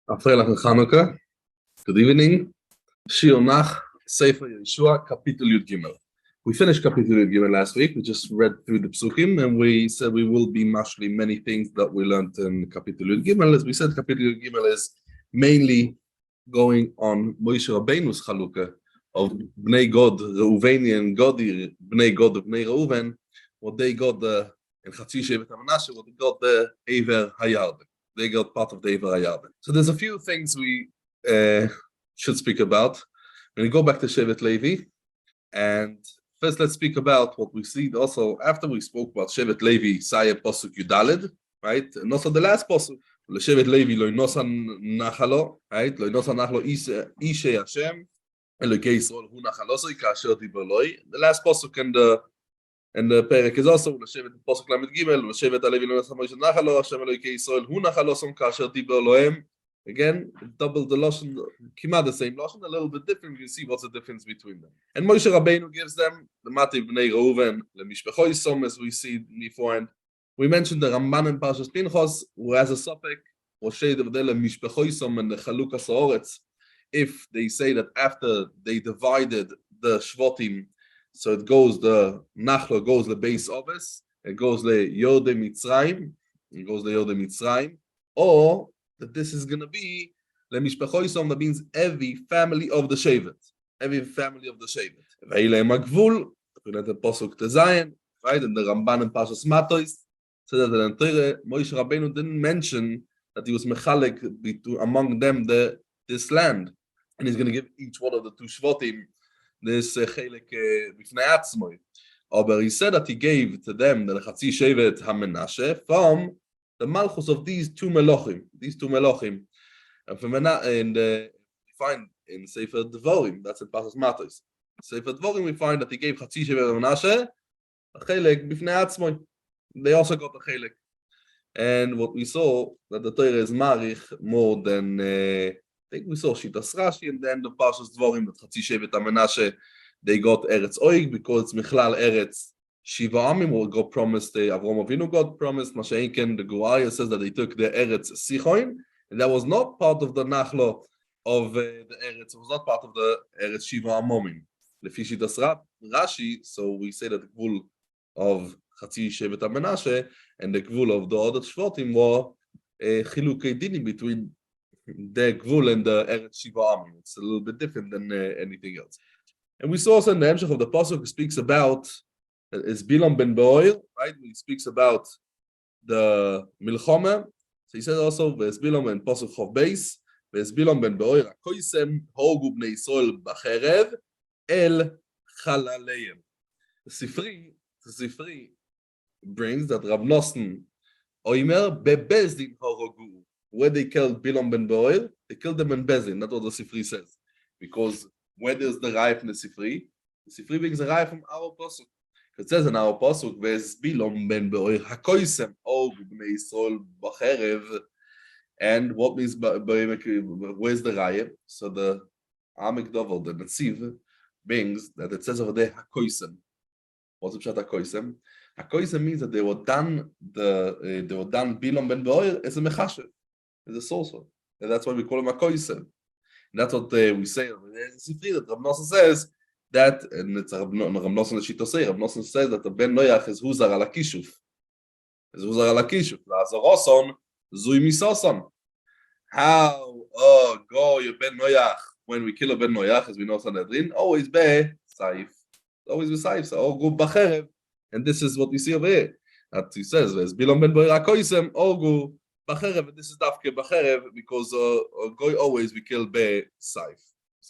Afreilach and Chanukah. Good evening. Shir Nach, Sefer Yehoshua, Kapitel Yud Gimel. We finished Kapitel Yud Gimel last week. We just read through the Psukim, and we said we will be mashli many things that we learned in Kapitel Yud Gimel. As we said, Kapitel Yud Gimel is mainly going on Moshe Rabbeinu's Chalukah of Bnei God, Reuveni and Godi, Bnei God of Bnei Reuven, what they got the in Chatzi Shevet HaManashe, what they got the Ever Hayarden. They got part of the Ever Hayarden. So there's a few things we should speak about. When we go back to Shevet Levi, and first let's speak about what we see also after we spoke about Shevet Levi, Saya Pasuk Yudalid, right? And also the last Pasuk, Shevet Levi lo inosan nachalo, right? Lo inosan nachalo ishe Hashem, Elokei Yisrael hu nachaloso kasher diberloi. The last Pasuk and the Perek is also Shevet Pasuk Lamed Gimel, Shevet Levi lo inosan Moshe nachalo, Hashem Elokei Yisrael hu nachalosom kasher diberloim. Again, double the lashon, kima the same lashon, a little bit different. You see what's the difference between them. And Moshe Rabbeinu gives them the Mati Bnei Reuven, the Mishpachoi Som, as we see beforehand. We mentioned the Ramban and Parshas Pinchas, who has a suffix, Roshei Devdele Mishpachoi Som and the Chalukas Haaretz. If they say that after they divided the Shvatim, so it goes the Nachlo goes the base Oves, it goes the Yode Mitzrayim, it goes the Yode Mitzrayim, or that this is going to be lemishpachoisom, that means every family of the Shevet. Every family of the Shevet. Ve'ilei magvul, the Pasuk Tezayin, right? And the Ramban and Parshas Matos, so that the entire Moshe Rabbeinu didn't mention that he was mechalek among them this land. And he's going to give each one of the two Shvatim this chelek b'fnei atzmoi. But he said that he gave to them the Chatzi Shevet HaMenashe from the malchus of these two melochim, and we find in Sefer Dvorim, that's in Parshas Matos. Sefer Dvorim, we find that he gave Chatzi Shevet Menashe a chelek b'fnei atzmoi. They also got a chelek, and what we saw that the Torah is marich more than I think we saw Shitas Rashi, and then the Parshas Dvorim that Chatzi Shevet Menashe they got Eretz Oig because it's Michlal Eretz. Shiva Amim will God promised, Avram Avinu God promised, Masha'inken, the Guaya says that they took the Eretz Sichoin, and that was not part of the Nachlo of the Eretz, it was not part of the Eretz Shiva Amomim. Lefi Shitas Rashi, so we say that the Gvul of Chatzi Shevet HaMenashe and the Gvul of the other Shvatim were Chilukei Dinim between the Gvul and the Eretz Shiva Amim. It's a little bit different than anything else. And we saw also in the Hemshech of the Pasuk speaks about is Bilam ben Be'or, right? He speaks about the Milchama. So he says also, V'es Bilam ben Pasuk Chav Beis, V'es Bilam ben Be'or, HaKoisem hogu bnei Yisrael b'cherev el chalaleim. The Sifri brings that Rav Nosson Oimer bebezdin horogu. Where they killed Bilam ben Be'or, they killed them in Bezdin. That's what the Sifri says. Because where there's the Rai from the Sifri brings the Rai from our Pasuk. It says in our pasuk, "V'es Bilam ben Be'or hakoisem og bnei Yisrael b'cherev," and what means where's the raya? So the Amek Dovel, the Netziv, brings that it says over there hakoisem. What's the pshat hakoisem? Hakoisem means that they were done Bilam ben Be'or as a mechashev, as a sorcerer, and that's why we call him hakoisem. And that's what we say over there. That Rav Nosson says. That, and it's Rav Nosson Shitosei. Rav Nosson says that the Ben Noach is Huzar ala Kishuf. Is Huzar ala Kishuf. Lazoroson, Zui Misoson. How, go your Ben Noach, when we kill a Ben Noach, as we know Sanhedrin, always be Saif. Always be Saif. So, go Bacherev. And this is what we see over here. That he says, as Bilam ben Be'or HaKoisem, go Bacherev. And this is Dafke Bacherev, because go always we kill be Saif.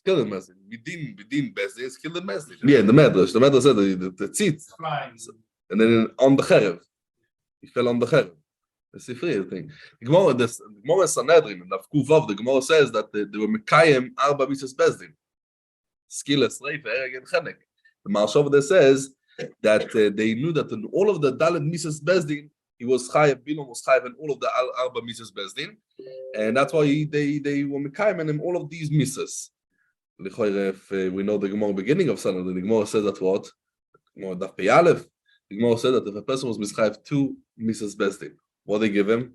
Kill the message. Within Bezdin, it's kill the message. Yeah, the Medrash. The Medrash said the tzitz. And then on the Cherev. He fell on the Cherev. The Sifri thing. The Gemara Sanhedrin, and Avkuvav, the Gemara says that they were Mekayim Arba Mitzvos Bezdin. Skillas, Reifa, Ereg, and Chenek. The Marshav there says that they knew that in all of the Dalet Mitzvos Bezdin, he was Chayev, Bilam was Chayev, and all of the Arba Mitzvos Bezdin. And that's why they were Mekayim and in all of these Mitzvos. If we know the Gemara beginning of Sanhedrin, the Gemara says that what? Daf Pei Aleph. The Gemara said that if a person was mischayev two Mitzvos Bezdin, what they give him?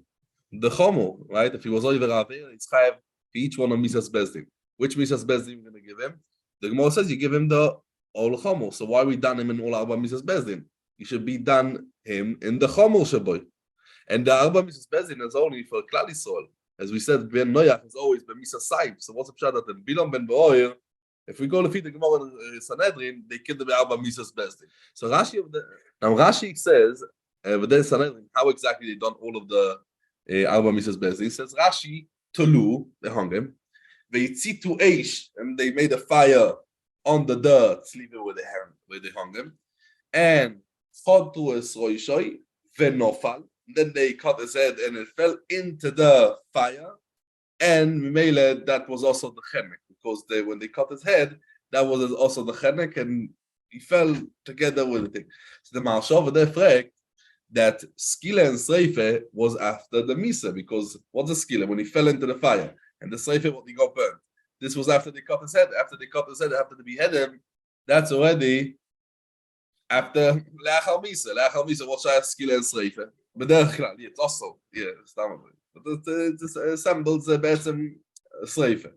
The Chomo, right? If he was over Avir, it's chayev for each one of Misas Bezdin. Which Misas Bezdin we're going to give him? The Gemara says you give him the Ol Chomel. So why we done him in all Arba Misas Bezdin? You should be done him in the Chomel Shaboy. And the Arba Misas Bezdin is only for Klal Yisrael. As we said, Ben Noach is always Ben Misas Saif. So what's the pshat that in Bilam Ben Be'oyer, if we go to feed the Gemara in Sanhedrin, they killed the Arba Misas Bezdin. So Rashi says, within Sanhedrin, how exactly they done all of the Arba Misas Bezdin. He says Rashi, Tolu, they hung him. They to Eish, and they made a fire on the dirt, sleeping where they hung him. And Chodu es Roishoi, Venofal. Then they cut his head and it fell into the fire. And Mele, that was also the chenek, because when they cut his head, that was also the chenek, and he fell together with the thing. So the Maharsha there fragt that Skila and Sreife was after the Misa, because what's a Skila? When he fell into the fire, and the Sreife, what he got burned. This was after they cut his head. After they cut his head, after they behead him, that's already after Leachal Misa. Leachal Misa, what should I have Skila and Sreife? But it's also, but it assembles a better Sreife.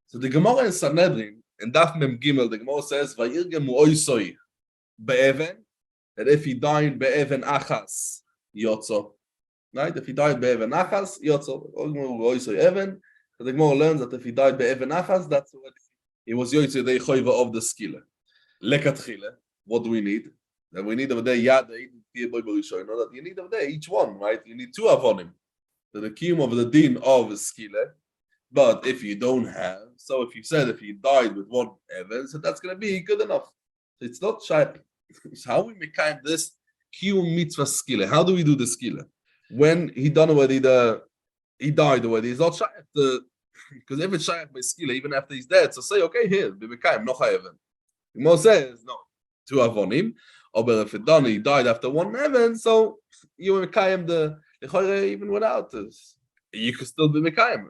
So the Gemara in Sanhedrin, in Daf Mem Gimel, the Gemara says, Vayirgemu oisoi be'even, that if he died be'even achas, yotzo. Right? If he died be'even achas, yotzo. Oisoi even. So the Gemara learns that if he died be'even achas, that's what it was yotzo, the choiva of the skila. Lekatchile, what do we need? That we need over there, that you need over there each one, right? You need two avonim. The kiyum of the din of skila. But if you don't have, so if you said if he died with one evan, so that's going to be good enough. So it's not shy. So how we make kind of this kiyum mitzvah skila? How do we do the skila? When he done already he died already. It's not shy because if it's shy by skila, even after he's dead, so say okay here, be mekayim no chayeven. Mo says no, two avonim. Or if it done, he died after one evan, so you mekayim the even without this, you could still be mekayim.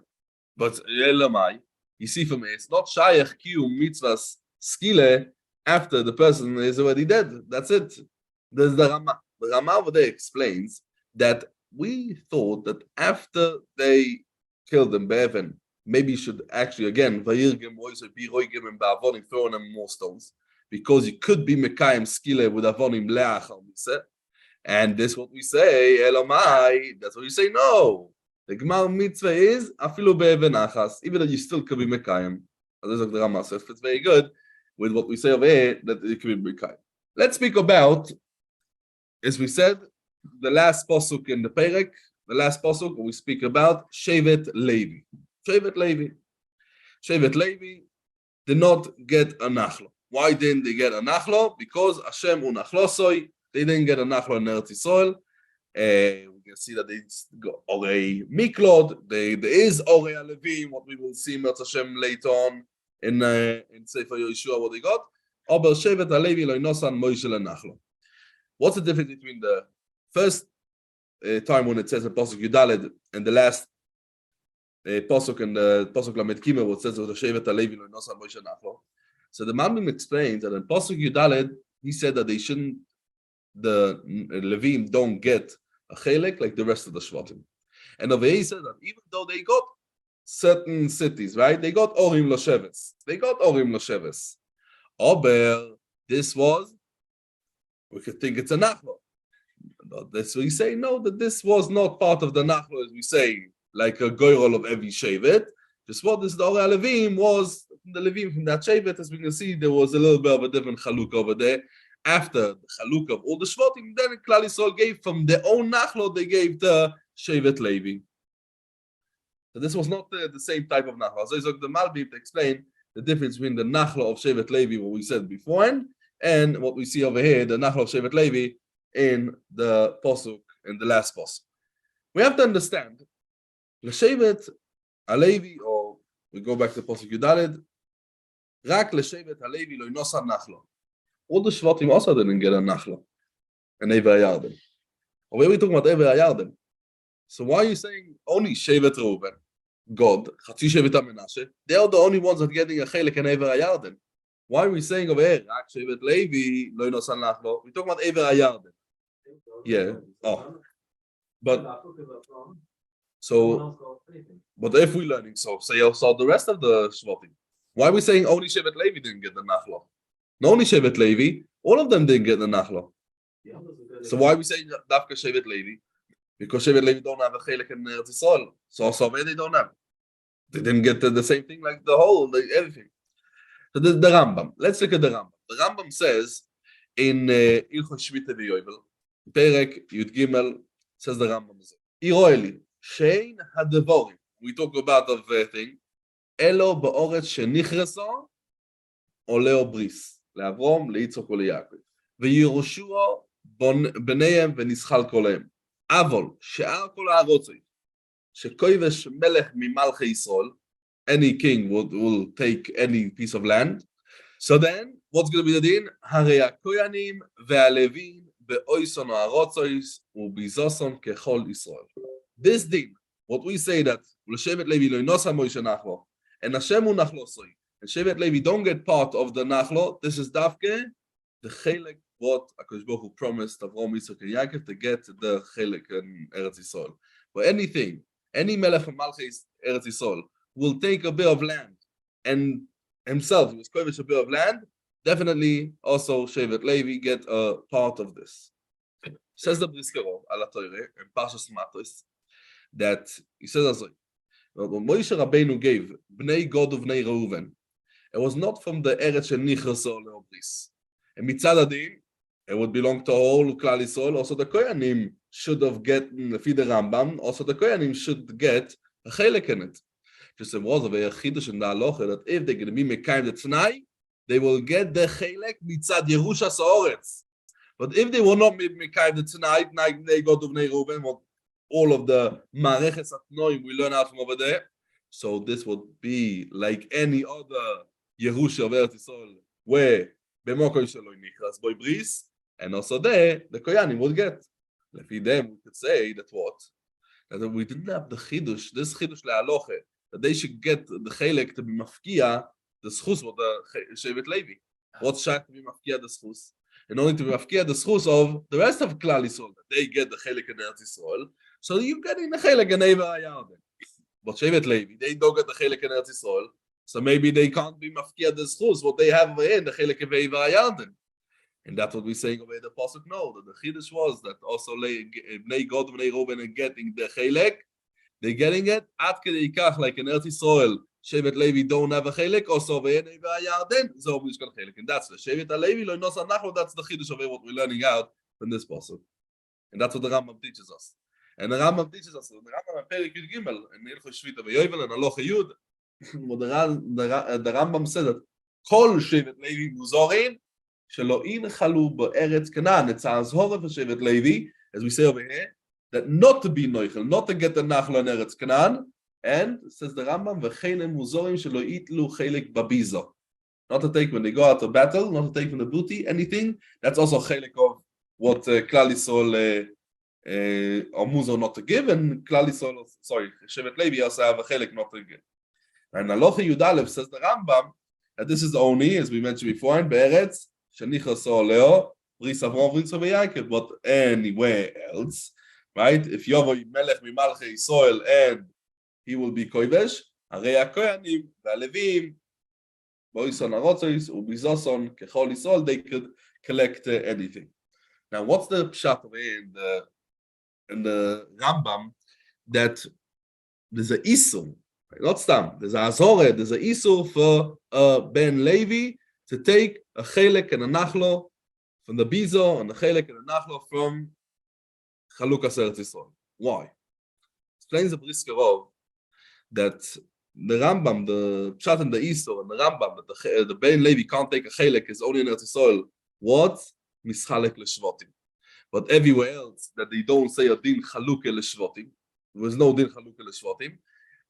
But you see from it, it's not shayach kiyum mitzvahs skile after the person is already dead. That's it. There's the Rama. The Rama over there explains that we thought that after they killed him, Be'even, maybe you should actually again vayirgem oisoi biroigim and ba'avonim, throwing them more stones, because you could be mekayim skile with avonim le'achal miseh. And this what we say, Elamai, that's what you say, no. The Gemara mitzvah is afilu be'even achas, even though you still could be mekayim. This is the Rama. So it's very good with what we say over here that it could be mekayim. Let's speak about, as we said, the last pasuk in the Perek. The last pasuk we speak about Shevet Levi. Shevet Levi. Shevet Levi did not get a nachlo. Why didn't they get a nachlo? Because Hashem unachlosoi. They didn't get a nachlo in Eretz Yisrael. We can see that they got Orei Miklod. There is Orei Alevim, what we will see Mertz Hashem later on in Sefer Yehoshua, what they got. Aber Shevet Alevi lo inosan Moshe lenachlo. What's the difference between the first time when it says in Pasuk Yudaled and the last Pasuk in the Pasuk Lamed Gimel, what says the Shevet Alevi lo inosan Moshe lenachlo? So the Malbim explains that in Pasuk Yudaled, he said that they shouldn't, the Levim don't get a chelek like the rest of the Shvatim. And over here he says that even though they got certain cities, right? They got Orim Losheves. Aber this was, we could think it's a Nachlo. But this we say, no, that this was not part of the Nachlo, as we say, like a goyrol of every Shevet. Just what this the Orei Levim was, the Levim from that Shevet, as we can see, there was a little bit of a different Chaluk over there. After the Chaluk of all the Shvatim, then Klal Yisrael gave from their own Nachlo, they gave the Shevet Levi. So this was not the same type of Nachlo. So the Malbim to explain the difference between the Nachlo of Shevet Levi, what we said beforehand, and what we see over here, the Nachlo of Shevet Levi in the Pasuk, in the last Pasuk. We have to understand, the Shevet Alevi, or we go back to Pasuk Yudaled, Rak LeShevet Alevi lo inosan Nachlo. All the Shvatim also didn't get a Nachlo, an Eivei Yarden. Or where are we talking about Eivei Yarden? So why are you saying only Shevet Reuben, God, Chatzi Shevet HaMenashe? They are the only ones that are getting a Chelek and Eivei Yarden. Why are we saying over here, Rak Shevet Levi, Lo Inosan Nachlo? We're talking about Eivei Yarden. Yeah. Oh. But So, but if we're learning say also the rest of the Shvatim. Why are we saying only Shevet Levi didn't get the Nachlo? Not only Shevet Levi, all of them didn't get the Nachlo. So why are we saying Dafka Shevet Levi? Because Shevet Levi don't have a chelik in Eretz Yisrael. So also they don't have. They didn't get the same thing like everything. So the Rambam. Let's look at the Rambam. The Rambam says in Ilchot Shmita v'Yovel, Perek Yud Gimel, says the Rambam. Iroeli, Shein Hadevorim. We talk about the thing. Elo ba'oretz shenichreso oleo bris. לאברום, ליצחק וליעקב. ויהושע בניהם ונסחל כליהם. אבל שאר כל הארצות, שכובש מלך ממלכי ישראל, any king will take any piece of land. So then, what's going to be the din? הרי הכהנים והלווים באויסון הארצות וביזוסון ככל ישראל. This din, what we say that לשבט לוי לא ינוסה מוישה נחלו, and Hashem הוא נחלו סוי, and Shevet Levi don't get part of the nachlo. This is dafke the chelek what HaKadosh Baruch Hu promised Avram, Yitzchak, and Yaakov to get the chelek in Eretz Yisrael. But anything, any melech from Malchei Eretz Yisrael will take a bit of land, and himself, who is kovish a bit of land, definitely also Shevet Levi get a part of this. Says the Briskerov ala Torah in Parshas Matos that he says as when Moshe Rabbeinu gave Bnei Gad u'Bnei Reuven, it was not from the Eretz Shenichraso Leobris. And Mitzad Adin, it would belong to all Klal Yisrael. Also the Kohanim should have gotten, the Rambam, also the Kohanim should get a chelek in it. Just there was a chidush in the halacha that if they're going to be mekayim the Tnai, they will get the chelek Mitzad Yerusha Sa'oretz. But if they will not be mekayim the Tnai, Bnei Gad u'Bnei Reuven, what all of the Mareches Atnoim we learn out from over there, so this would be like any other Yerusha of Eretz Yisrael, where B'mokoi shelo nichras boy bris, and also there the Kohanim would get. Lefi them, we could say that what? That we didn't have the chidush, this chidush le'aloche, that they should get the chelek to be mafkia, the schus of the Shevet Levi. What's shak to be mafkia the schus? And only to be mafkia the schus of the rest of Klal Yisrael, that they get the chelek in Eretz Yisrael. So you get in the chelek in Ever HaYarden. But Shevet Levi, they don't get the chelek in Eretz Yisrael. So maybe they can't be mafkia the schus, what they have over here in the chelek of Ever HaYarden. And that's what we're saying over the pasuk. No, that the chiddush was that also Bnei Gad u'Bnei Reuven are getting the chelek. They're getting it at kedei kach, like in Eretz Yisrael. Shevet Levi don't have a chelek. Also over here in Ever HaYarden, so we just got a chelek, and that's the Shevet Levi lo nos anachlo. That's the chiddush of what we're learning out from this pasuk, and that's what the Rambam teaches us. And the Rambam teaches us. The Rambam in Perek Yud Gimel in Ilchot Shmita v'Yovel and Halacha Yud. The Rambam said that Kol Shevet Levi muzorim shelo inchalu be'eretz Canaan. It's azhora for Shevet Levi, as we say over here, that not to be noichel, not to get the nachla in Eretz Canaan. And says the Rambam v'cheinem muzorim shelo itlu chelik babiza. Not to take when they go out to battle, not to take from the booty, anything. That's also chelik of what Klal Yisrael or muzo not to give, and Klal Yisrael, sorry, Shevet Levi also have a chelik not to give. And Halacha Yud Aleph says the Rambam that this is only, as we mentioned before, in Be'eretz Shenichraso Leo Bris Avram Yitzchak Yaakov, but anywhere else, right? If Yovo Melech Mimalchei Yisrael and he will be koivesh, Harei HaKohanim VaLevim Bo'ison Harotzos Ubizoson Kechol Yisrael, they could collect anything. Now, what's the pshat over here in the Rambam that there's a isur, not stam, there's a azore, there's a isur for Ben Levi to take a chelek and a nachlo from the bizo and a chelek and a nachlo from Chalukas Eretz Yisrael. Why? Explains the Briskerov that the Rambam, the pshat and the isur and the Rambam that the Ben Levi can't take a chelek is only in Eretz Yisrael. What? Mischalek l'shvotim. But everywhere else that they don't say a din chaluke l'shvotim, there was no din chaluke l'shvotim.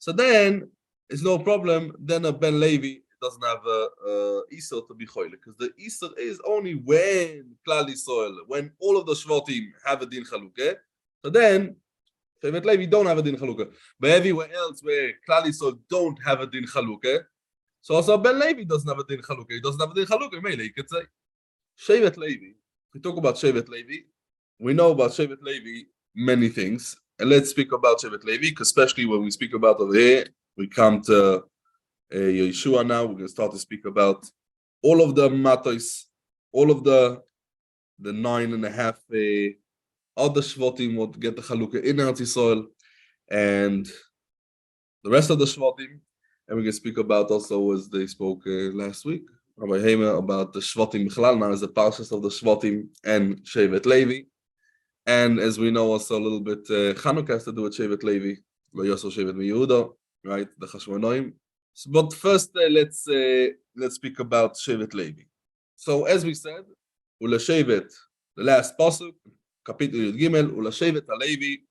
So then it's no problem. Then a Ben Levi doesn't have a Isur to be choyle, because the Isur is only when Klal Yisrael, when all of the shvotim have a din chaluke. So then Shevet Levi don't have a din chaluke. But everywhere else where Klal Yisrael don't have a din chaluke, so also Ben Levi doesn't have a din chaluke. He doesn't have a din chaluke. Maybe he could say Shevet Levi. We talk about Shevet Levi. We know about Shevet Levi many things. and let's speak about Shevet Levi, because especially when we speak about over here, we come to Yehoshua now. We're going to start to speak about all of the matos, all of the 9.5 other Shvatim would get the Chalukah in Eretz Yisrael, and the rest of the Shvatim. And we're going to speak about also, as they spoke last week, Rabbi Hema, about the Shvatim Bichlal, now as the Parshas of the Shvatim and Shevet Levi. And as we know also a little bit, Chanukah has to do with Shevet Levi, Vayosel Shevet Yehuda, right? The Chashmonoim. So, but first, let's speak about Shevet Levi. So as we said, Ula Shevet, the last pasuk, Kapitel Yud Gimel, Ula Shevet HaLevi,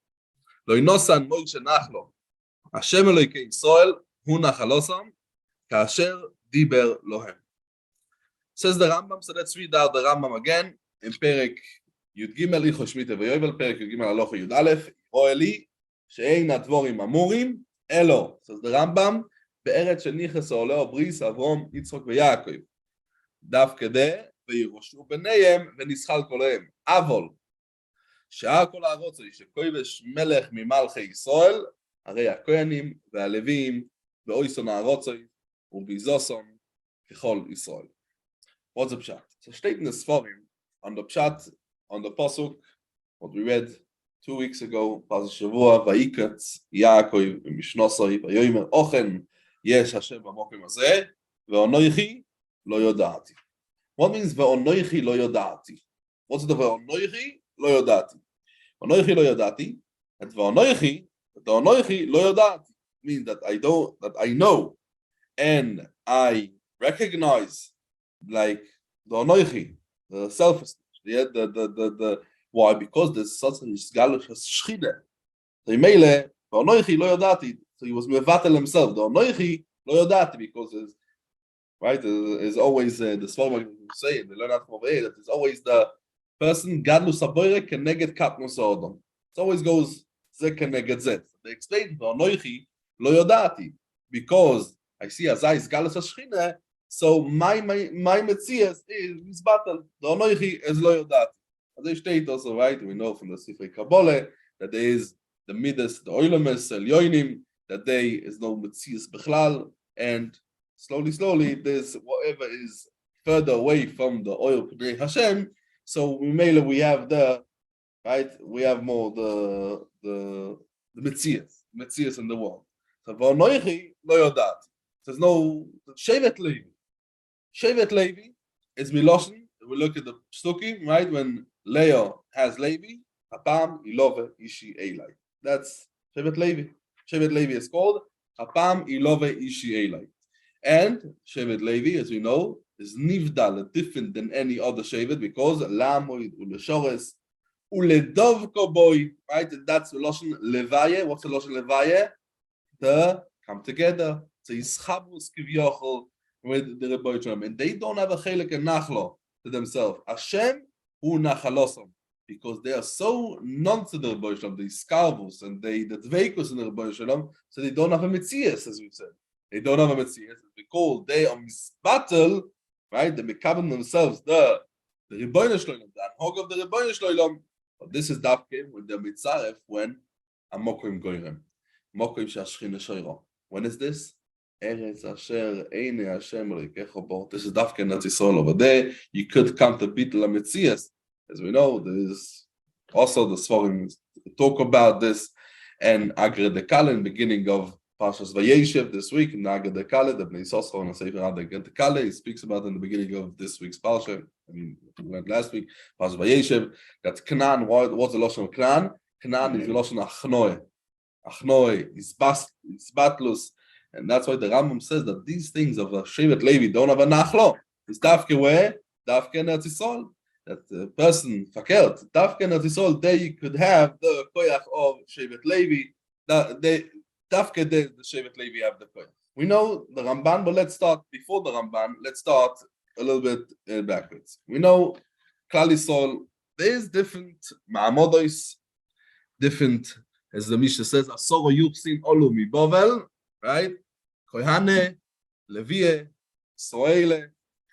Lo Inosan Moshe Nachlo, Hashem Elohei Yisrael, Hu Nachalosam, Kasher Diber Lohem. Says the Rambam, so let's read out the Rambam again, in Perek Yud Gimel, Icho Shmita V'Yovel, Perek Yud Gimel, Alocha Yud Aleph, Roeli, She'ein Advorim Amurim, Elo, says the Rambam, בארץ שניכס העולה בריס אברום, יצחק ויעקב. דווקא דה, וירושעו ביניהם, ונסחל כלהם. אבל, שעה כל הארץ היא שכובש מלך ממלכי ישראל, הרי הכהנים והלווים, ואויסון הארץ, וביזוסון, ככל ישראל. What's the pshat? So state in the Sforim, on the pshat, on the pasuk, what we read 2 weeks ago, Pasuk Shavua, Vayikatz, Yaakov, Mishnosai, Vayomer, Ochen, Yesh Hashem b'mokim hazeh, ve'onoichi lo yodati. What means ve'onoichi lo yodati? What's the ve'onoichi lo yodati? Ve'onoichi lo yodati, and ve'onoichi lo yodati means that I know, and I recognize, like the onoichi, the selfishness, the why? Because there's such a galus shchina. The meile ve'onoichi lo yodati. So he was mevatel himself. The onoichi lo yodati, because it's right. Is always the Sforim say they learn out from over here that it's always the person gadlus haboire keneged katnus ha'odom. It always goes ze keneged ze. They explain the onoichi lo yodati because I see azai is galus hashchina. So my metzias is battle. The onoichi is lo yodati. As they state also, right? We know from the Sifrei Kabbalah that there is the midas, the oilames, elyonim. That day is no Metzias Bechlal, and slowly there's whatever is further away from the oil P'nei Hashem. So we have we have more the Metzias in the world. So V'onoichi lo yodat. There's no Shevet Levi. Shevet Levi is Miloshin. We look at the Psukim, right? When Leah has Levi, Apam Ilove Ishi Eli. That's Shevet Levi. Shevet Levi is called Apam Ilove Ishi Eli. And Shevet Levi, as we know, is Nivdal, different than any other Shevet, because Lamoid Uleshores Uledovko boy, right? And that's the Lashon Levaye. What's the Lashon Levaye? To come together, to Yischabus Kivyochel with the Rebbe Shalom. And they don't have a Chelek and Nachlo to themselves. Hashem Hu Nachalosam. Because they are so non to the Rebbe Shalom, the Skarvus and the Dveikus in the Rebbe Shalom, so they don't have a Metzias, as we said. They don't have a Metzias. Because they are misbattle, right? They become themselves the Rebbe Shalom, the Anhog of the Rebbe Shalom. But this is Davke with the Mitzaref when Amokim Goyrem. Mokim Shashchine Shoiro. When is this? Eretz Asher Eine Hashem Rekecho Bo. This is Davke in Eretz Yisrael over there. You could come to Bittul HaMetzias. As we know, there is also the Sforim talk about this, and Agre Dekale in the beginning of Parshas Vayeshev this week, in Agre Dekale, the Bnei Yisosro and the Sefer Agre Dekale, he speaks about in the beginning of this week's Parsha. We went last week, Parshas Vayeshev, that Canaan, what's the Lashon of Canaan? Canaan is the Lashon Achnoi. Achnoi is Batlus, and that's why the Rambam says that these things of Shevet Levi don't have a Nachlo. It's Davke where? Davke in Eretz Yisrael. That the person fakert Davke in Eretz Yisrael, they could have the koyach of Shevet Levi. Davke the Shevet Levi have the koyach. We know the Ramban, but let's start before the Ramban. Let's start a little bit backwards. We know Klal Yisrael. There's different ma'amodos, different, as the Mishnah says, Asoro Yuchsin Olu Mi Bovel, right? Kohane, Levie, Soele,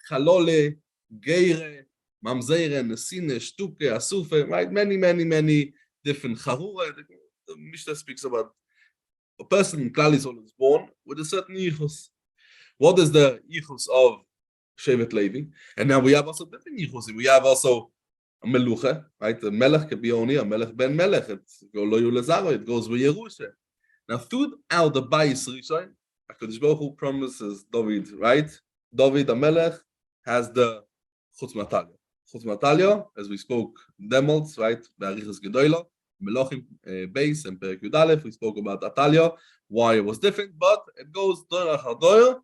Chalole, Geire, Mamzeire, Nesine, Shtuke, Asufe, right? Many different Charura. the Mishnah speaks about a person in Klal Yisrael is born with a certain yichus. What is the yichus of Shevet Levi? And now we have also different yichus. We have also a melucha, right? A melech can be only a melech ben melech. It goes with Yehoshua. Now, throughout the Bayis Rishon, HaKadosh Baruch Hu promises David, right? David, the melech, has the Chutz Matalia. Chutz Matalia, as we spoke, Demolts, right? Be'arichas Gedoyla, Melochim Beis, and Perek Yud Aleph. We spoke about Atalia, why it was different, but it goes Doyer Hadoyer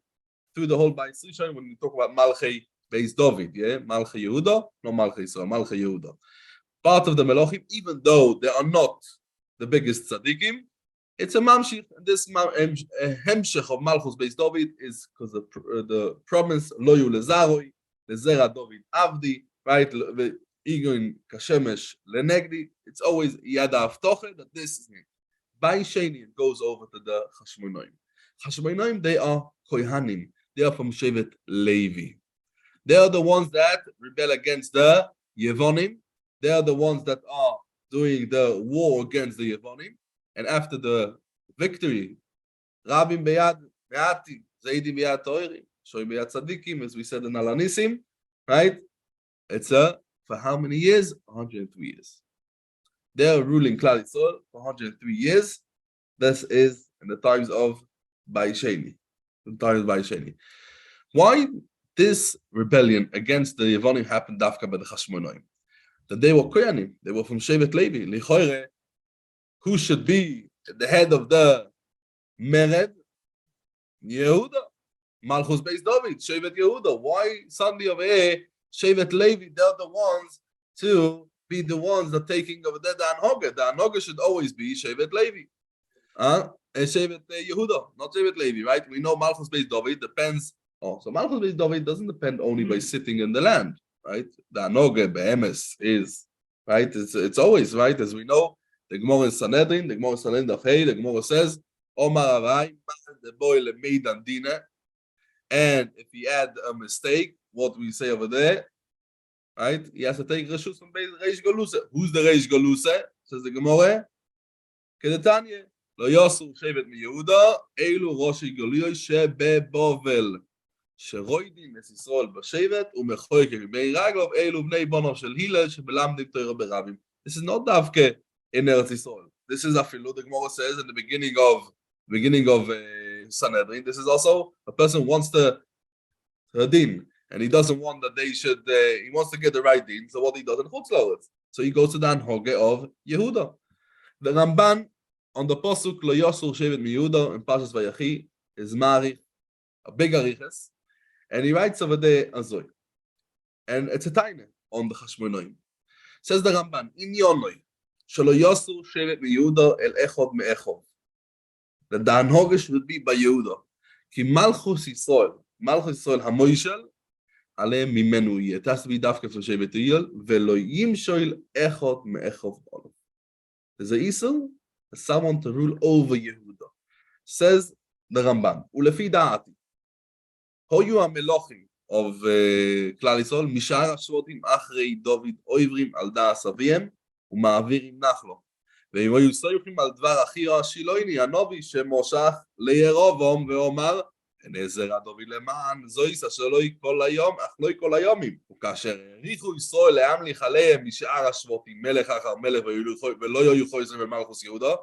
through the whole Bayis Rishon when we talk about Malchei Beis David, yeah? Malchei Yehuda, not Malchei Yisrael, Malchei Yehuda. Part of the Melochim, even though they are not the biggest tzaddikim, it's a mamshich. This hemshech of Malchus Beis David is because the promise Loyu Lezaroi, Lezera David Avdi, right? Igun Kashemesh Lenegdi. It's always Yada Avtoche that this is it. By Sheni it goes over to the Chashmonoim. Chashmonoim, they are Kohanim. They are from Shevet Levi. They are the ones that rebel against the Yevonim. They are the ones that are doing the war against the Yevonim. And after the victory, Rabim Beyad Me'ati, Zaidim Beyad Toiri, Shoim Beyad Tzadikim, as we said in Alanisim, right? It's for how many years? 103 years. They are ruling Klal Yisrael for 103 years. This is in the times of Baisheni. Why this rebellion against the Yevonim happened Dafka by the Chashmonoim? That they were Koyanim, they were from Shevet Levi. Lichoire, who should be the head of the Mered? Yehuda. Malchus Beis David, Shevet Yehuda. Why suddenly over here, Shevet Levi, they're the ones to be the ones that are taking over the Anhoga. The Anhoga should always be Shevet Levi. Shevet Yehuda, not Shevet Levi, right? We know Malchus Beis David depends. So Malchus Beis David doesn't depend only by sitting in the land, right? The Anhoga, Be'emes is, right? It's always, right? As we know, the Gemara in Sanhedrin, the Gemara says, Omar Arai, the boy Meidan Dina. And if he had a mistake, what we say over there, right? He has to take Reshus from Reish Galusa. Who's the Reish Galusa? Says the Gemara. Kedetanya, Lo Yosur Shevet MiYehuda, Eilu Roshi Galuyoi Shebe Bovel. שרוידים את ישראל בשבט ומחויקים בין רגלוב אלו בני בנו של הילל שבלמדים תורה ברבים. This is not דווקא in Eretz Yisrael. This is afילו, the Gemara says in the beginning of Sanhedrin, this is also a person wants to din, and he doesn't want that they should, he wants to get the right din, so what he does in Chutz La'aretz. So he goes to the Anhoge of Yehuda. The Ramban on the Pasuk Lo Yosur Shevet MiYehuda in Parshas Vayachi is Marich, a big ariches. And he writes over there Azoy. And it's a taina on the Chashmonoim. Says the Ramban, in Yonoi, Shalo Yosur Shevet MiYehuda el Echod me'echod. That the Anhoge should be by Yehuda. Ki Malchus Yisrael HaMoishel, Aleim Mimenu Yeh. It has to be Dafke from Shevet Yisrael, Velo Yimshoil Echod me'echod Olav. There's a Yisrael, someone to rule over Yehuda. Says the Ramban, Ulefi Da'ati. Hoyu HaMelochim of Klal Yisrael, Mishar HaShvotim Achrei David Oivrim al Da'as Aviem, U'ma'avirim Nachlo. ואם היו סויכים על דבר אחי השילויני, הנובי שמושך לירובעם ואומר, נעזרה דוד למען זויס אשר לא כל היום, אך לא כל היומים. וכאשר העריכו ישראל להמליך עליהם משאר השבטים, מלך אחר מלך ולא יהיו חוזרים במלכוס יהודה,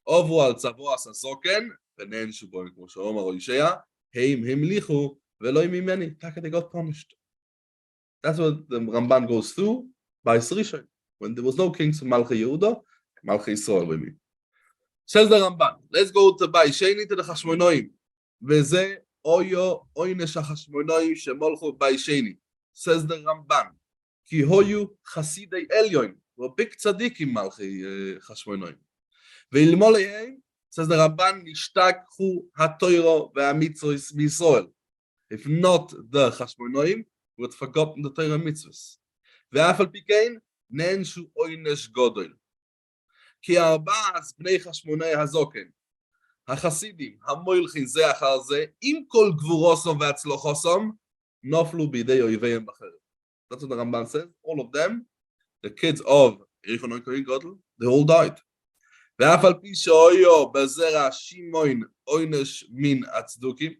עוברו על צבוע הססוקן, ונענשו בו, כמו שאומר הושע, הם המליכו ולא ממני. They got punished. That's what the Ramban goes through by Srishon. When there was no kings of Malchei Yehuda, Malchei Yisrael with me. Says the Ramban, let's go to Baisheni to the Chashmonoim. Veze oyo oynesh HaChashmonoim shemolchu Baisheni. Says the Ramban, ki hoyu chasidei elyon, were big tzaddikim Malchei Chashmonoim. Ve'ilmoleihem, says the Ramban, nishtakhu ha'toiro ve'amitzvos b'Yisrael. If not the Chashmonoim, we had forgotten the Torah mitzvahs. Ve'af al pikein, nenshu oynesh godol. כי 4 בני חשמונאי הזוקן, החסידים, המוילכים זה אחר זה, עם כל גבורוסום והצלוחוסום, נופלו בידי אויביהם בחרב. That's what the Ramban says. All of them, the kids of Yehoshua Kohen Gadol, they all died. ואף על פי שאויו בזרע שמעון עונש מן הצדוקים,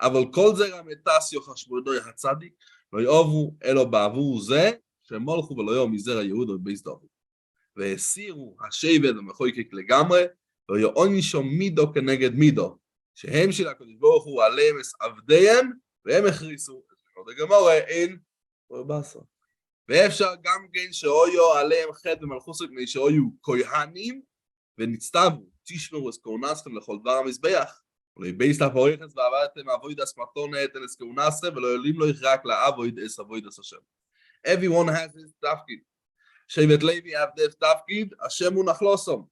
אבל כל זרע מתסיו חשבונוי הצדיק, לא יאהבו אלו בעבור זה, שהם הולכו ולא יאהבו מזרע יהודה ובייס דוד. והסירו השבט המחוקק לגמרי, לא יעונישו מידו כנגד מידו, שהם של הקדוש ברוך הוא עליהם עבדיהם, והם הכריסו, עוד הגמורה, אין ובסו. ואפשר גם כן שאויו עליהם חטא ומלכוסו, כדי שאויו כהנים, ונצטוו, תשמרו את כהונסכם לכל דבר המזבח, ולא בייס לפוריכס ועבדתם אבויד אסמתונה את אנס כהונסכם, ולא יולים לו רק לאבויד אס אבויד אס השם. Everyone has his tafkid. Shevet Levi have their tafkid, Hashem unachlosum.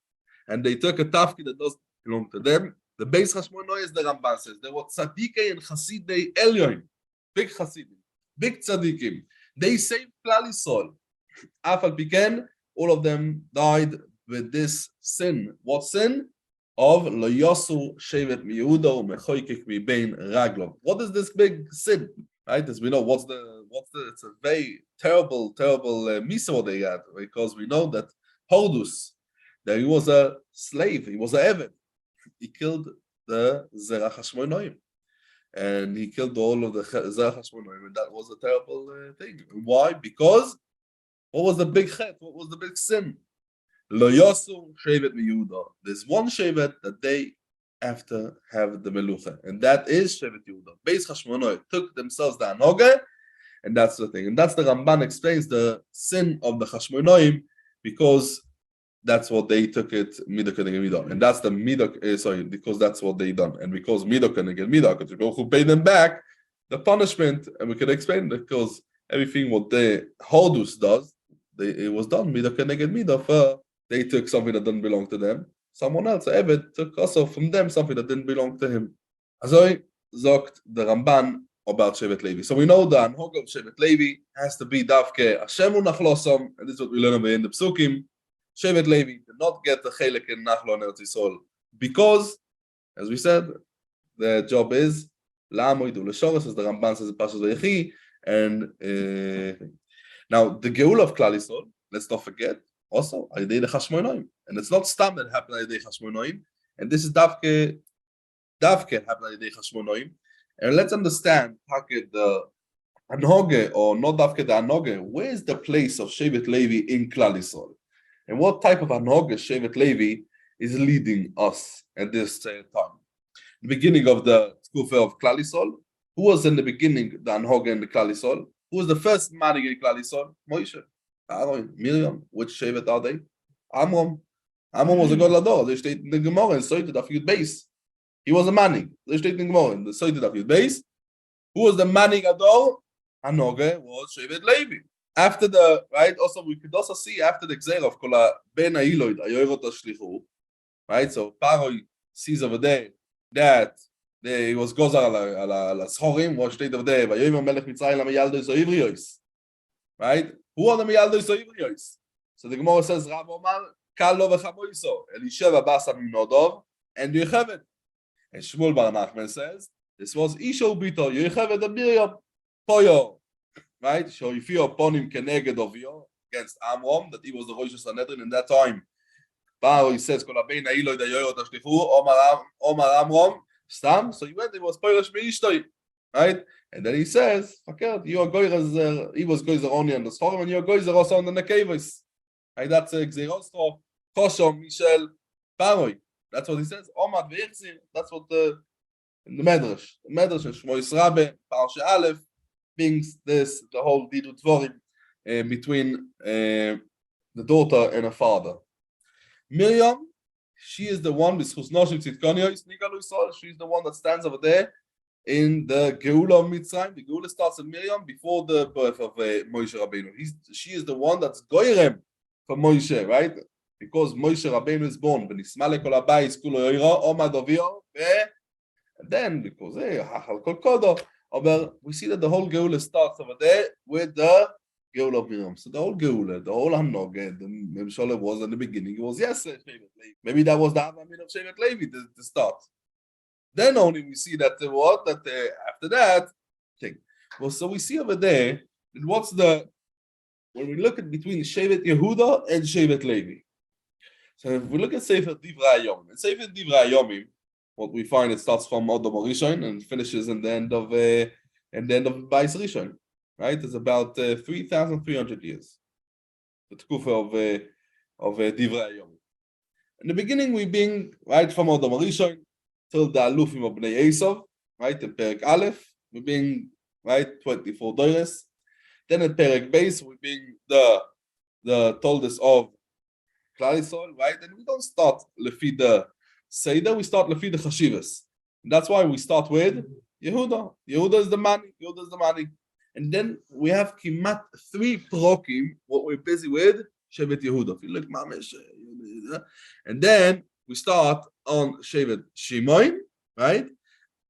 And they took a tafkid that doesn't belong to them. The Beis Hashmono is the Ramban says. There were tzadikei and chasidei elyon. Big chasidim. Big tzadikim. They saved Klal Yisrael. Af al piken, all of them died with this sin. What sin? Of lo yosu shevet mi Yehuda u'mechoykek mi bein raglov. What is this big sin? Right? As we know, it's a very terrible misa what they had, because we know that Hordus, that he was a slave, he was an Eved. He killed the Zerach Hashmonoim. And he killed all of the Zerach Hashmonoim, and that was a terrible thing. Why? Because, what was the big chet? What was the big sin? Lo yosu shevet mi Yehuda. There's one shevet that they have to have the melucha, and that is Shevet Yehuda. Beis Hashmonoim took themselves the anoge, and that's the thing. And that's the Ramban explains the sin of the Hashmonoim, because that's what they took it midok keneged midok, and that's the midok. Because that's what they done, and because midok keneged midok, because people who pay them back the punishment, and we can explain that because everything what the Hordus does, it was done midok keneged midok. They took something that doesn't belong to them. Someone else, Eved, took also from them something that didn't belong to him. Azoi zokt the Ramban about Shevet Levi. So we know the Anhog of Shevet Levi has to be Davke Hashem unachlosom, and this is what we learn in the Psukim. Shevet Levi did not get the Chelek in Nachlo Eretz Yisrael because, as we said, the job is La'amoidu L'Shoros, as the Ramban says in Parshas Vayechi. And now the Geul of Klal Yisrael, let's not forget, also Ayidei the Hashmonoim, and it's not stam that happened Ayidei Hashmonoim, and this is Davke happened Ayidei Hashmonoim. And let's understand the Anoge, or not Davke the Anoge. Where is the place of Shevet Levi in Klal Yisrael, and what type of Anoge Shevet Levi is leading us at this time? The beginning of the Tkufa of Klal Yisrael. Who was in the beginning the Anoge in the Klal Yisrael? Who was the first man in Klal Yisrael? Moshe. Aaron, Miriam, which Shevet are they? Amram. Amram was a god lador. They state in the Gemara and Soited of Yud Beis. He was a manning. They state in the Gemara and the Soited of Yud Beis. Who was the manning ador? Anoge was Shevet Levi. After the, right, also we could also see after the Gzeir of Kola Ben Ailoid, Ayoirot Ashlichu, right? So Paroi sees over there that he was Gozar ala Schorim, was state over there, Vayoim Melech Mitzrayim Lamayaldo Zoivrios. Right? Who are the Miyaldo Soivrios? So the Gemara says, Rav Omar, Kalo v'chamoiso, Elisheva basa minodov, and Yechevet. And Shmuel Bar Nachman says, this was Isho Bito, Yechevet and Miriam, Poyo. Right? So if you upon him keneged of you against Amram, that he was the Rosh Sanhedrin in that time. Paro, he says, Kol abein ha'iloi dayoyot ashlichu, Omar Amram, Stam. So he went, he was Poyrosh Meishtoi. Right? And then he says, you are goyzer, he was goyzer only on the Schorim, and you are goyzer also on the Nekevis. Right? That's Gzeirostro, Koshom, Michel, Paroi. That's what he says. Omad ve'echzir. That's what the Medrash. The Medrash of Shmois Rabbe, Parsha Aleph, brings this, the whole Didu Dvorim between the daughter and her father. Miriam, she is the one, she's the one that stands over there in the Geula of Mitzrayim. The Geula starts in Miriam before the birth of Moshe Rabbeinu. She is the one that's Goyrem for Moshe, right? Because Moshe Rabbeinu is born, and then because we see that the whole Geula starts over there with the Geula of Miriam. So the whole Geula, the whole Hanoge, the Memshola was in the beginning. It was Shevet Levi. Maybe that was the Havamin of Shevet Levi to start. Then only we see that after that thing. Well, so we see over there, when we look at between Shevet Yehuda and Shevet Levi. So if we look at Sefer Divrei Hayomim, in Sefer Divrei Hayomim, what we find, it starts from Odom Rishon and finishes in the end of Bais Rishon, right? It's about 3,300 years. The Tkufa of Divrei Hayomim. In the beginning, we bring right from Odom Rishon till the Alufim of Bnei Esav, right? In Perek Aleph, we bring right 24 doires. Then in Perek Beis, we bring the Toldos of Klal Yisrael, right? And we don't start lefi the Seder, we start lefi the Chashivas. And that's why we start with Yehuda. Yehuda is the money. Yehuda is the money. And then we have kimat 3 prokim, what we're busy with, Shevet Yehuda. If you look, Mamish, and then we start on Shevet Shimon, right?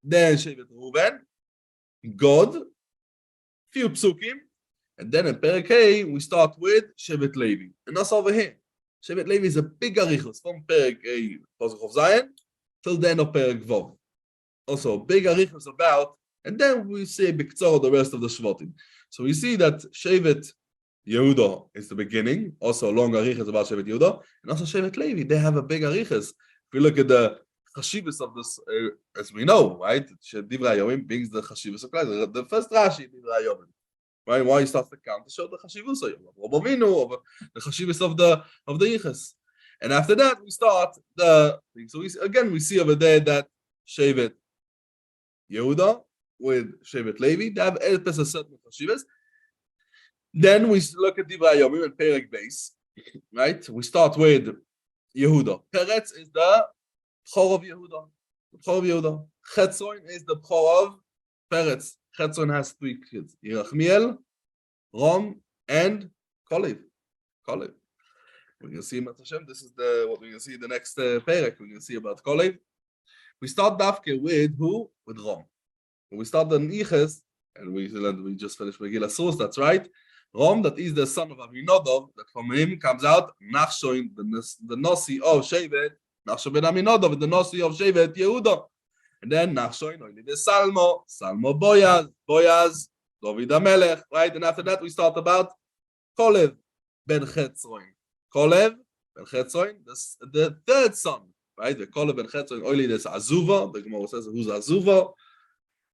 Then Shevet Reuven, God, few psukim, and then in Perek Hey, we start with Shevet Levi. And that's over here. Shevet Levi is a big arichos from Perek Hey, Pasuk of Zion, till the end of Perek Vov. Also, big arichos about, and then we see Biktzor the rest of the Shvatim. So we see that Shevet Yehuda is the beginning, also long arichos about Shevet Yehuda, and also Shevet Levi, they have a big arichos. If we look at the Chashivas of this, as we know, right? Divrei Hayomim brings the Chashivas of Klal. The first Rashi, Divrei Hayomim. Right? Why he starts to count to show the Chashivus of the Chashivus of the Yichus. And after that, we start the thing. So we see over there that Shevet Yehuda with Shevet Levi, they have a certain Chashivus. Then we look at Divrei Hayomim and Perek Beis, right? We start with Yehuda. Peretz is the Bchor of Yehuda. The Bchor of Yehuda. Chetzron is the Bchor of Peretz. Chetzron has 3 kids: Yerachmiel, Rom, and Kolev. We're going to see Mat Hashem. This is what we're going to see in the next perek. We're going to see about Kolev. We start Dafke with who? With Rom. When we start the Niches, and we just finished Megillah Source, that's right. Rom, that is the son of Aminodov, that from him comes out Nachshon, the Nosi of Shevet, Nachshon ben Aminodov, the Nosi of Shevet Yehuda. And then Nachshon, the Salmo Boyaz, David HaMelech, right? And after that, we start about Kolev ben Chetzron. Kolev ben Chetzron, the 3rd son, right? The Kolev ben Chetzron, only there's Azuva. The Gemara says, who's Azuva?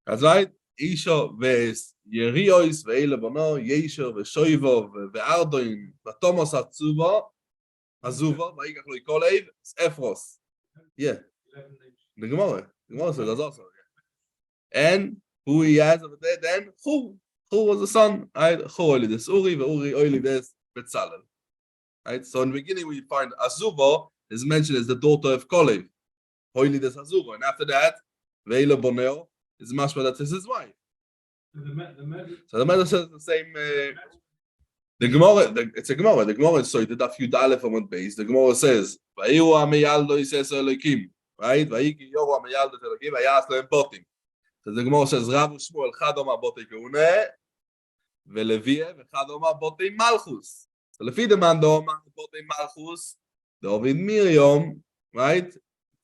That's right. Isha ve'es Yeriois ve'ele bono, Yesha ve'shoivo ve'ardoin, ve'tomos Azuva, ve'ikach lo Kolev, it's Ephros. Yeah. The Gemara says that's also. Yeah. And who he has over there, then Hu was the son, right? Hu Oilides Uri, Uri Oilides Betzalel. Right? So in the beginning we find Azuva is mentioned as the daughter of Kolev. Oilides Azuva. And after that, Veila Boneo is mashma that is his wife. So the Medrash says the same the Gemara, it's a Gemara. The Gemara is so the Daf Yud Aleph on base. The Gemara says, Vayiru Ameyaldo Yises Elokim. Right? Vayiki Yoru Ameyaldo Elokim, Vayas Lehem Potim. So the Gemara says, Rav Shmuel Chadoma Botei Keune, Velevie Chadoma Botei Malchus. So lefi the man Doma Botei Malchus, David Miriam, right?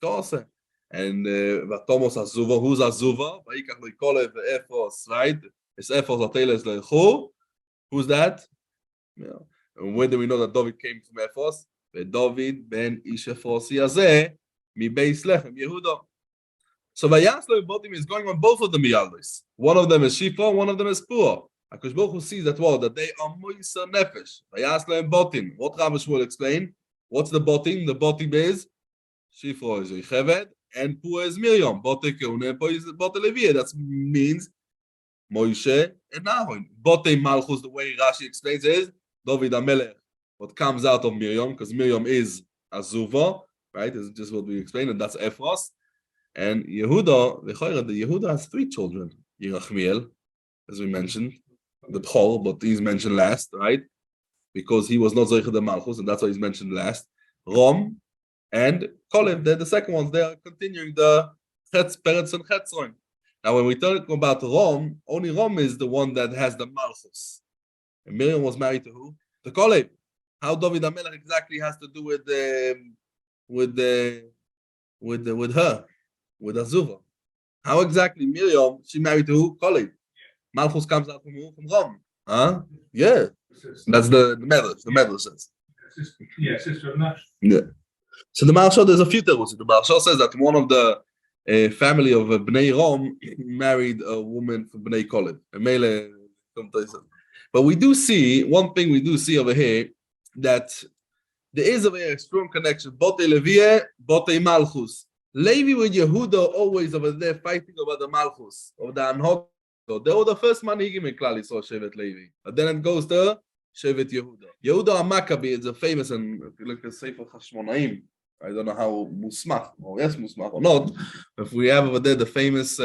Kose. And Vatomos Azuva, who's Azuva? Vayikach Leikolev Ephros, right? It's Ephros Ateles Lechu. Who's that? Yeah. And when do we know that David came from Ephros? David ben Ish Ephros Yazeh, Mi Beis Lechem Yehuda. So Vayaslo Botim is going on both of them Yaldos. One of them is Shifra, one of them is Pura. Akash Baruch Hu sees that that they are Moisa Nefesh. Vayaslo and Botim. What Rav will explain? What's the Botim? The Botim is Shifra is Yocheved and Pura is Miriam. Bote Keune, Bote Levi. That means Moshe and Aaron. Bote Malchus, the way Rashi explains is David HaMelech. What comes out of Miriam, because Miriam is Azuva, right? This is just what we explained, and that's Ephros. And Yehuda, the Yehuda has 3 children. Yerachmiel, as we mentioned, the Bchor, but he's mentioned last, right? Because he was not Zoicha de Malchus, and that's why he's mentioned last. Rom and Kolev, they're the second ones. They are continuing the Peretz and Chetzron. Now, when we talk about Rom, only Rom is the one that has the Malchus. And Miriam was married to who? To Kolev. How David HaMelech exactly has to do with her? With Azuva. How exactly Miriam, she married to who? Kolev. Malchus comes out from who? From Rom. Huh? Yeah. That's the Medrash. The Medrash says. Sister of Nash. Yeah. So the Maharsha, there's a few terus. The Maharsha says that one of the family of Bnei Rom married a woman from Bnei Kolev. But we do see, one thing we do see over here, that there is a strong connection. Bote Levi, Bote Malchus. Levi with Yehuda always over there fighting over the Malchus, of the Anhog. So they were the first manhigim in Klal Yisrael, Shevet Levi. But then it goes to Shevet Yehuda. Yehuda HaMaccabi is a famous, and if you look at Sefer Hashmonaim, I don't know how Musmach, or yes, Musmach or not, if we have over there the famous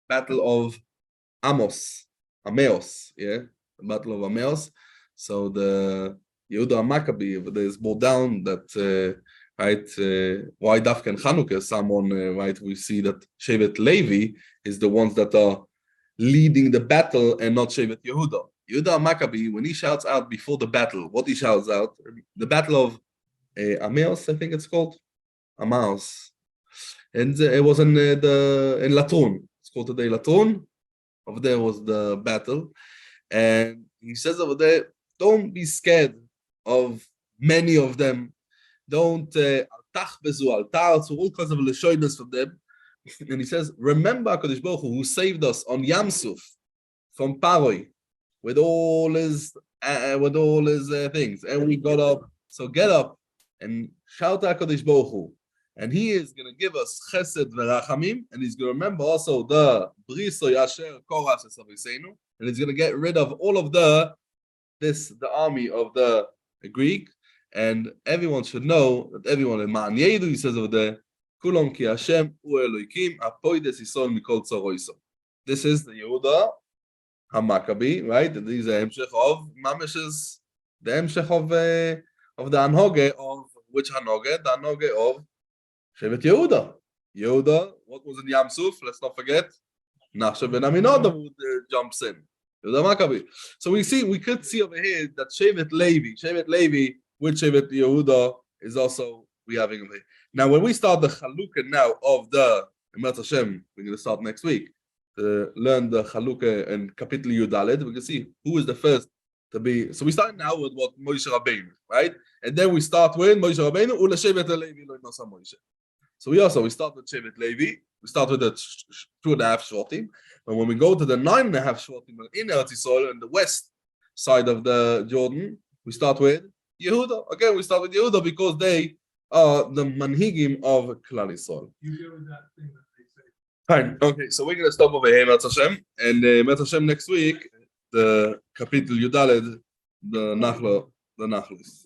battle of Amos, Ameos, yeah, the battle of Ameos. So the Yehuda HaMaccabi over there is more down that, right, why Dafka and Chanukah, someone, right, we see that Shevet Levi is the ones that are leading the battle and not Shevet Yehuda. Yehuda HaMaccabi, when he shouts out before the battle, what he shouts out, the battle of Ameos, I think it's called, Amaos, and it was in Latron. It's called today Latron. Over there was the battle, and he says over there, don't be scared of many of them. Don't all kinds of leshoinus from them. And he says, remember HaKadosh Baruch Hu saved us on Yam Suf from Paroi with all his things, and we got up. So get up and shout HaKadosh Baruch Hu, and he is going to give us Chesed v'Rachamim, and he's going to remember also the Briso Yasher Koras Esaviseinu, and he's going to get rid of all of the army of the Greek, and everyone should know that everyone in Ma'an Yedu, he says over there, Kulon ki Hashem hu Elokim apoides Yisrael mikol tzoroiso. This is the Yehuda HaMaccabi, right? And these are Hemshech of Mamesh's, the Hemshech of the Anhoge of which Anhoge? The Anhoge of Shevet Yehuda. Yehuda, what was in Yam Suf? Let's not forget. Nachshon ben Aminadab jumps in. Yehuda HaMaccabi. So we could see over here that Shevet Levi, with Shevet Yehuda is also we having over here. Now, when we start the Chalukah now of the Emet Hashem, we're going to start next week to learn the Chalukah and Kapitel Yudaled. We can see who is the first to be. So we start now with what Moshe Rabbeinu, right? And then we start with Moshe Rabbeinu Ula Shevet Levi Lo Nosa Moshe. So we start with Shevet Levi. We start with the 2.5 Shvatim. But when we go to the 9.5 Shvatim in Eretz Yisrael, in the west side of the Jordan, we start with Yehuda. Again, we start with Yehuda because they are the manhigim of Klal Yisrael. You hear that thing that they say. Fine. Okay, so we're going to stop over here, Emet Hashem. And Emet Hashem next week, the Kapitel Yudaled, the Nachlos.